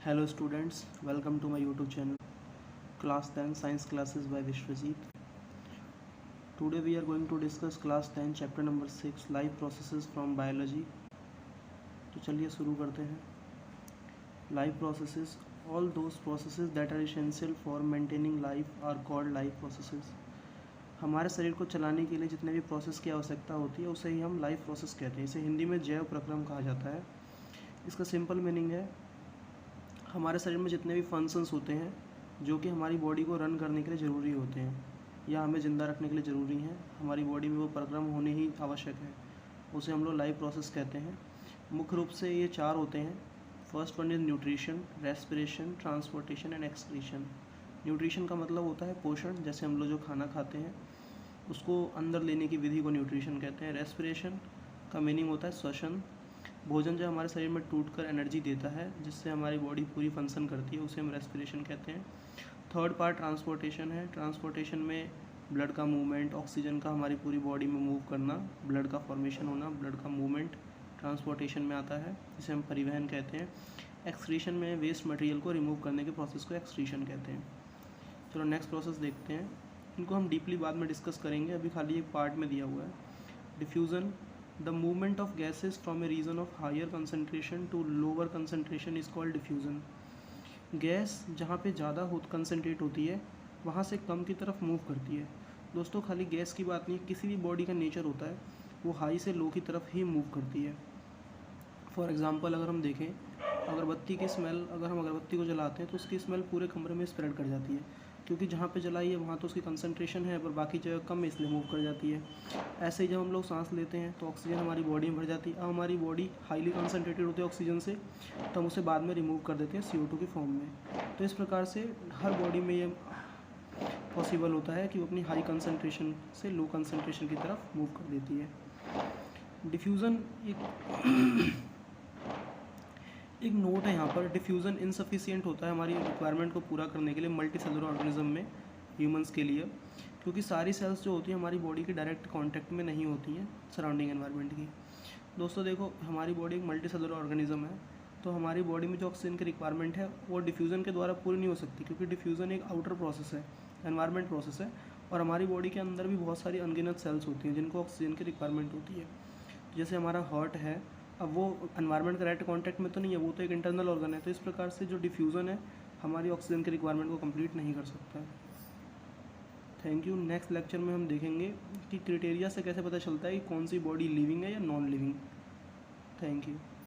Hello students, welcome to my YouTube channel Class 10 Science Classes by Vishwajit. Today we are going to discuss Class 10 Chapter number 6 Life Processes from Biology. तो चलिए शुरू करते हैं. Life processes, all those processes that are essential for maintaining life are called life processes. हमारे शरीर को चलाने के लिए जितने भी प्रोसेस की आवश्यकता होती है उसे ही हम लाइफ प्रोसेस कहते हैं. इसे हिंदी में जैव प्रक्रम कहा जाता है. इसका सिंपल मीनिंग है हमारे शरीर में जितने भी फंक्शंस होते हैं जो कि हमारी बॉडी को रन करने के लिए ज़रूरी होते हैं या हमें ज़िंदा रखने के लिए ज़रूरी हैं, हमारी बॉडी में वो प्रक्रम होने ही आवश्यक है, उसे हम लोग लाइफ प्रोसेस कहते हैं. मुख्य रूप से ये 4 होते हैं. First one is nutrition, respiration, transportation and excretion. Nutrition का मतलब होता है पोषण, जैसे हम लोग जो खाना खाते हैं उसको अंदर लेने की विधि को न्यूट्रिशन कहते हैं. रेस्पिरेशन का मीनिंग होता है श्वसन. भोजन जो हमारे शरीर में टूटकर एनर्जी देता है जिससे हमारी बॉडी पूरी फंक्शन करती है, उसे हम रेस्पिरेशन कहते हैं. थर्ड पार्ट ट्रांसपोर्टेशन है. ट्रांसपोर्टेशन में ब्लड का मूवमेंट, ऑक्सीजन का हमारी पूरी बॉडी में मूव करना, ब्लड का फॉर्मेशन होना, ब्लड का मूवमेंट ट्रांसपोर्टेशन में आता है, जिसे हम परिवहन कहते हैं. एक्सक्रीशन में वेस्ट मटेरियल को रिमूव करने के प्रोसेस को एक्सक्रीशन कहते हैं. चलो नेक्स्ट प्रोसेस देखते हैं. इनको हम डीपली बाद में डिस्कस करेंगे, अभी खाली एक पार्ट में दिया हुआ है. Diffusion, the movement of gases from a region of higher concentration to lower concentration is called diffusion. Gas जहाँ पे ज़्यादा कंसनट्रेट होती है वहाँ से कम की तरफ मूव करती है. दोस्तों खाली गैस की बात नहीं, किसी भी बॉडी का नेचर होता है वो हाई से लो की तरफ ही मूव करती है. फॉर एग्ज़ाम्पल अगर हम देखें, अगरबत्ती की स्मेल, अगर हम अगरबत्ती को जलाते हैं तो उसकी स्मेल पूरे कमरे में स्प्रेड कर जाती है, क्योंकि जहाँ पे जलाई है वहाँ तो उसकी कंसंट्रेशन है पर बाकी जगह कम है इसलिए मूव कर जाती है. ऐसे ही जब हम लोग सांस लेते हैं तो ऑक्सीजन हमारी बॉडी में भर जाती है. अब हमारी बॉडी हाईली कंसंट्रेटेड होती है ऑक्सीजन से, तो हम उसे बाद में रिमूव कर देते हैं CO2 की फॉर्म में. तो इस प्रकार से हर बॉडी में ये पॉसिबल होता है कि वो अपनी हाई कंसंट्रेशन से लो कंसंट्रेशन की तरफ मूव कर देती है. डिफ्यूज़न एक नोट है यहाँ पर, डिफ्यूज़न इनसफिशिएंट होता है हमारी रिक्वायरमेंट को पूरा करने के लिए मल्टी सेलुलर ऑर्गेनिज्म में, ह्यूमंस के लिए, क्योंकि सारी सेल्स जो होती हैं हमारी बॉडी के डायरेक्ट कांटेक्ट में नहीं होती हैं सराउंडिंग एनवायरनमेंट की. दोस्तों देखो, हमारी बॉडी एक मल्टी सेलुलर ऑर्गेनिज्म है, तो हमारी बॉडी में जो ऑक्सीजन की रिक्वायरमेंट है वो डिफ्यूज़न के द्वारा पूरी नहीं हो सकती, क्योंकि डिफ्यूज़न एक आउटर प्रोसेस है, एनवायरनमेंट प्रोसेस है, और हमारी बॉडी के अंदर भी बहुत सारी अनगिनत सेल्स होती हैं जिनको ऑक्सीजन की रिक्वायरमेंट होती है. जैसे हमारा हार्ट है, अब वो एनवायरनमेंट के डायरेक्ट कांटेक्ट में तो नहीं है, वो तो एक इंटरनल ऑर्गन है. तो इस प्रकार से जो डिफ्यूज़न है हमारी ऑक्सीजन की रिक्वायरमेंट को कंप्लीट नहीं कर सकता है. Thank you. नेक्स्ट लेक्चर में हम देखेंगे कि क्राइटेरिया से कैसे पता चलता है कि कौन सी बॉडी लिविंग है या नॉन लिविंग. Thank you.